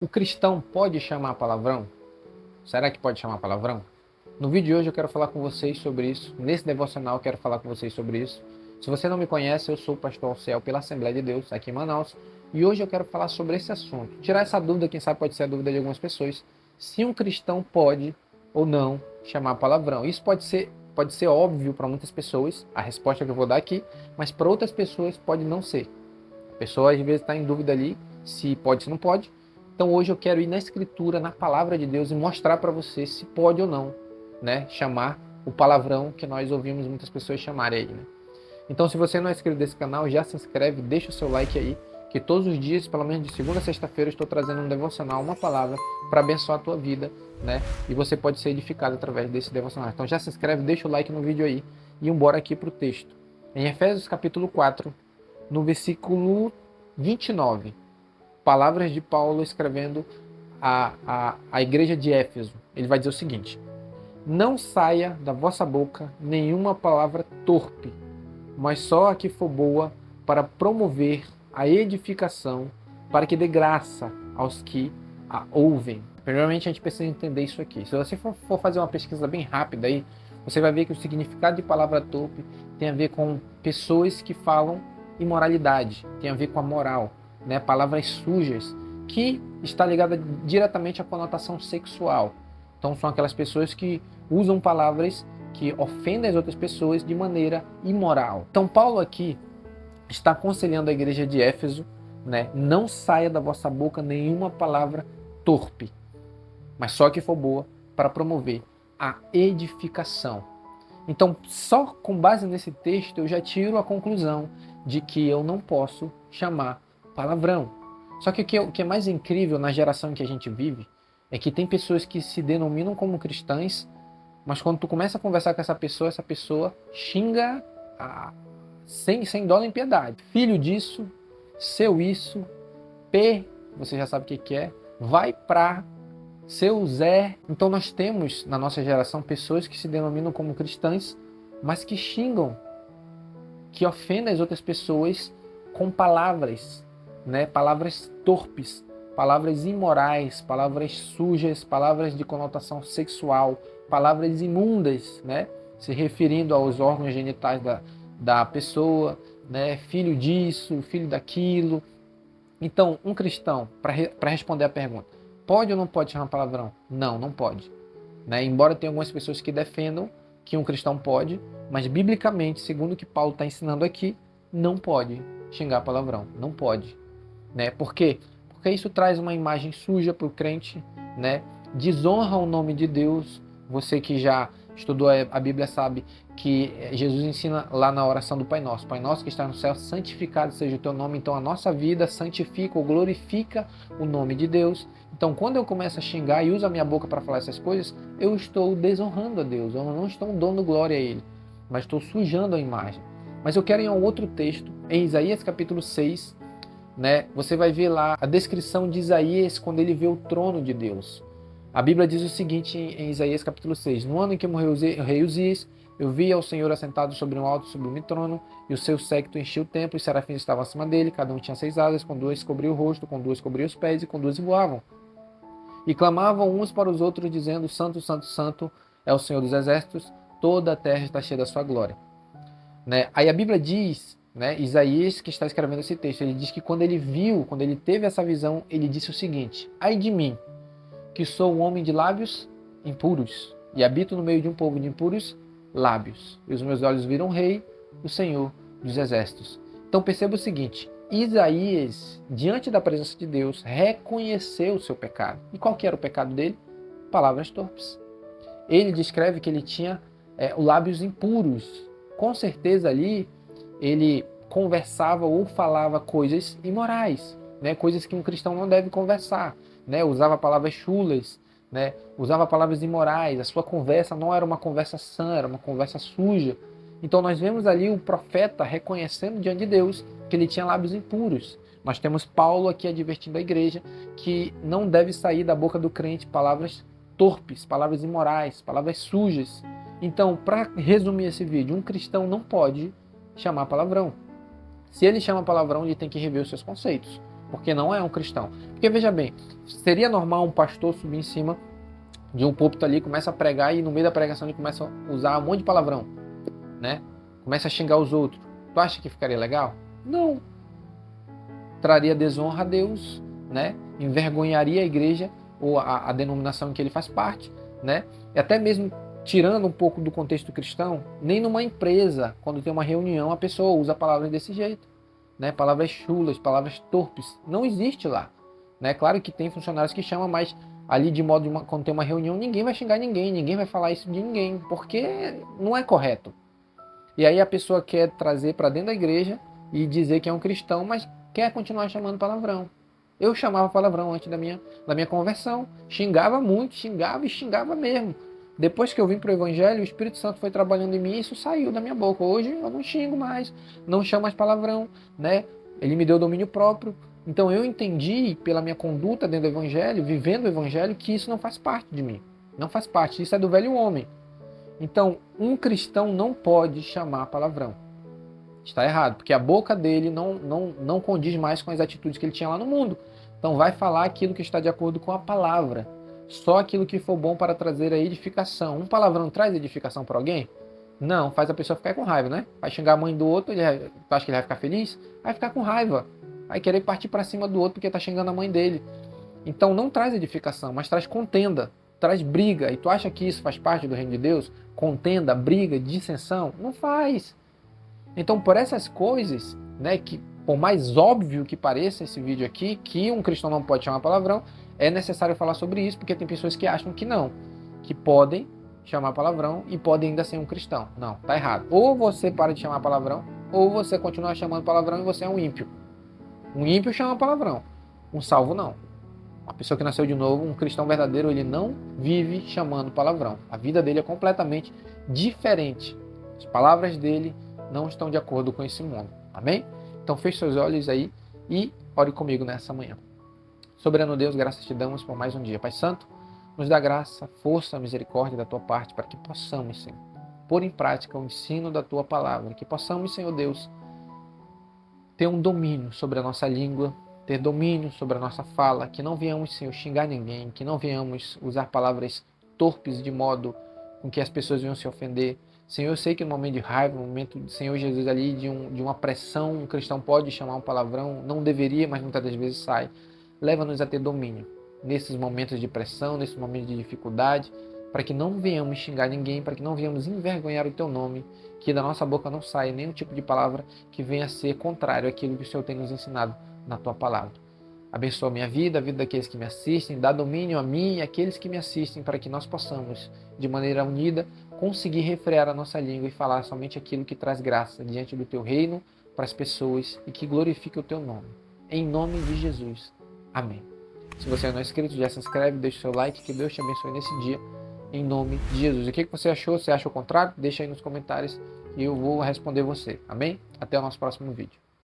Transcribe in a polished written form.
O cristão pode chamar palavrão? Será que pode chamar palavrão? No vídeo de hoje eu quero falar com vocês sobre isso. Nesse devocional eu quero falar com vocês sobre isso. Se você não me conhece, eu sou o pastor Alceu pela Assembleia de Deus aqui em Manaus. E hoje eu quero falar sobre esse assunto. Tirar essa dúvida, quem sabe pode ser a dúvida de algumas pessoas. Se um cristão pode ou não chamar palavrão. Isso pode ser óbvio para muitas pessoas, a resposta que eu vou dar aqui. Mas para outras pessoas pode não ser. A pessoa às vezes está em dúvida ali se pode, se não pode. Então hoje eu quero ir na Escritura, na Palavra de Deus e mostrar para você se pode ou não, né, chamar o palavrão que nós ouvimos muitas pessoas chamarem aí, né? Então se você não é inscrito nesse canal, já se inscreve, deixa o seu like aí, que todos os dias, pelo menos de segunda a sexta-feira, eu estou trazendo um devocional, uma palavra para abençoar a tua vida, né? E você pode ser edificado através desse devocional. Então já se inscreve, deixa o like no vídeo aí e embora aqui para o texto. Em Efésios capítulo 4, no versículo 29, palavras de Paulo escrevendo a igreja de Éfeso. Ele vai dizer o seguinte: não saia da vossa boca nenhuma palavra torpe, mas só a que for boa para promover a edificação, para que dê graça aos que a ouvem. Primeiramente a gente precisa entender isso aqui. Se você for fazer uma pesquisa bem rápida aí, você vai ver que o significado de palavra torpe tem a ver com pessoas que falam imoralidade, tem a ver com a moral, né? Palavras sujas, que está ligada diretamente à conotação sexual. Então são aquelas pessoas que usam palavras que ofendem as outras pessoas de maneira imoral. Então Paulo aqui está aconselhando a igreja de Éfeso, né? Não saia da vossa boca nenhuma palavra torpe, mas só que for boa para promover a edificação. Então, só com base nesse texto, eu já tiro a conclusão de que eu não posso chamar palavrão. Só que o que é mais incrível na geração em que a gente vive é que tem pessoas que se denominam como cristãs, mas quando tu começa a conversar com essa pessoa xinga sem dó nem piedade. Filho disso, seu isso, P, você já sabe o que é, vai pra, seu Zé. Então nós temos na nossa geração pessoas que se denominam como cristãs, mas que xingam, que ofendem as outras pessoas com palavras, né? Palavras torpes, palavras imorais, palavras sujas, palavras de conotação sexual, palavras imundas, né? Se referindo aos órgãos genitais da pessoa, né? Filho disso, filho daquilo. Então, um cristão, para responder a pergunta, pode ou não pode chamar palavrão? Não, não pode. Né? Embora tenha algumas pessoas que defendam que um cristão pode, mas biblicamente, segundo o que Paulo está ensinando aqui, não pode xingar palavrão, não pode. Né? Por quê? Porque isso traz uma imagem suja para o crente, né? Desonra o nome de Deus. Você que já estudou a Bíblia sabe que Jesus ensina lá na oração do Pai Nosso: Pai Nosso que está no céu, santificado seja o teu nome. Então a nossa vida santifica ou glorifica o nome de Deus. Então quando eu começo a xingar e uso a minha boca para falar essas coisas, eu estou desonrando a Deus, eu não estou dando glória a Ele, mas estou sujando a imagem. Mas eu quero ir a um outro texto, em Isaías capítulo 6, né? Você vai ver lá a descrição de Isaías quando ele vê o trono de Deus. A Bíblia diz o seguinte em Isaías capítulo 6: no ano em que morreu o rei Uzias, eu vi ao Senhor assentado sobre um alto sublime trono, e o seu séquito enchia o templo, e os serafins estavam acima dele, cada um tinha 6 asas, com 2 cobriam o rosto, com 2 cobriam os pés, e com 2 voavam. E clamavam uns para os outros, dizendo: Santo, Santo, Santo é o Senhor dos exércitos, toda a terra está cheia da sua glória. Né? Aí a Bíblia diz, né, Isaías que está escrevendo esse texto, ele diz que quando ele teve essa visão, ele disse o seguinte: ai de mim, que sou um homem de lábios impuros, e habito no meio de um povo de impuros lábios, e os meus olhos viram o Rei, o Senhor dos exércitos. Então perceba o seguinte: Isaías, diante da presença de Deus, reconheceu o seu pecado. E qual que era o pecado dele? Palavras torpes. Ele descreve que ele tinha lábios impuros. Com certeza ali ele conversava ou falava coisas imorais, né? Coisas que um cristão não deve conversar, né? Usava palavras chulas, né? Usava palavras imorais. A sua conversa não era uma conversa sã, era uma conversa suja. Então nós vemos ali o profeta reconhecendo diante de Deus que ele tinha lábios impuros. Nós temos Paulo aqui advertindo a igreja que não deve sair da boca do crente palavras torpes, palavras imorais, palavras sujas. Então, para resumir esse vídeo, um cristão não pode chamar palavrão. Se ele chama palavrão, ele tem que rever os seus conceitos. porque não é um cristão. Porque veja bem, seria normal um pastor subir em cima de um púlpito ali, começa a pregar e no meio da pregação ele começa a usar um monte de palavrão, né? Começa a xingar os outros. Tu acha que ficaria legal? Não. Traria desonra a Deus, né? Envergonharia a igreja ou a denominação em que ele faz parte, né? E até mesmo tirando um pouco do contexto cristão, nem numa empresa, quando tem uma reunião, a pessoa usa palavras desse jeito, né? Palavras chulas, palavras torpes. Não existe lá, né? Claro que tem funcionários que chamam, mas ali de modo de quando tem uma reunião, ninguém vai xingar ninguém, ninguém vai falar isso de ninguém, porque não é correto. E aí a pessoa quer trazer para dentro da igreja e dizer que é um cristão, mas quer continuar chamando palavrão. Eu chamava palavrão antes da minha conversão, xingava muito, xingava e xingava mesmo. Depois que eu vim para o Evangelho, o Espírito Santo foi trabalhando em mim e isso saiu da minha boca. Hoje eu não xingo mais, não chamo mais palavrão, né? Ele me deu domínio próprio. Então eu entendi pela minha conduta dentro do Evangelho, vivendo o Evangelho, que isso não faz parte de mim. Não faz parte, isso é do velho homem. Então, um cristão não pode chamar palavrão. Está errado, porque a boca dele não condiz mais com as atitudes que ele tinha lá no mundo. Então vai falar aquilo que está de acordo com a palavra. Só aquilo que for bom para trazer a edificação. Um palavrão traz edificação para alguém? Não, faz a pessoa ficar com raiva, né? Vai xingar a mãe do outro, tu acha que ele vai ficar feliz? Vai ficar com raiva. Vai querer partir para cima do outro porque está xingando a mãe dele. Então não traz edificação, mas traz contenda, traz briga. E tu acha que isso faz parte do reino de Deus? Contenda, briga, dissensão? Não faz. Então, por essas coisas, né, que por mais óbvio que pareça esse vídeo aqui, que um cristão não pode chamar palavrão, é necessário falar sobre isso, porque tem pessoas que acham que não, que podem chamar palavrão e podem ainda ser um cristão. Não, tá errado. Ou você para de chamar palavrão, ou você continua chamando palavrão e você é um ímpio. Um ímpio chama palavrão, um salvo não. A pessoa que nasceu de novo, um cristão verdadeiro, ele não vive chamando palavrão. A vida dele é completamente diferente. As palavras dele não estão de acordo com esse mundo. Amém? Então feche seus olhos aí e ore comigo nessa manhã. Soberano Deus, graças te damos por mais um dia. Pai Santo, nos dá graça, força, misericórdia da tua parte para que possamos, Senhor, pôr em prática o ensino da tua palavra. Que possamos, Senhor Deus, ter um domínio sobre a nossa língua, ter domínio sobre a nossa fala, que não venhamos, Senhor, xingar ninguém, que não venhamos usar palavras torpes de modo com que as pessoas venham se ofender. Senhor, eu sei que no momento de raiva, no momento do Senhor Jesus ali, de uma pressão, um cristão pode chamar um palavrão, não deveria, mas muitas das vezes sai. Leva-nos a ter domínio nesses momentos de pressão, nesses momentos de dificuldade, para que não venhamos xingar ninguém, para que não venhamos envergonhar o teu nome, que da nossa boca não saia nenhum tipo de palavra que venha a ser contrário àquilo que o Senhor tem nos ensinado na tua palavra. Abençoa a minha vida, a vida daqueles que me assistem, dá domínio a mim e àqueles que me assistem, para que nós possamos, de maneira unida, conseguir refrear a nossa língua e falar somente aquilo que traz graça diante do teu reino para as pessoas e que glorifique o teu nome. Em nome de Jesus. Amém. Se você não é inscrito, já se inscreve, deixa o seu like, que Deus te abençoe nesse dia, em nome de Jesus. E o que você achou? Você acha o contrário? Deixa aí nos comentários e eu vou responder você. Amém? Até o nosso próximo vídeo.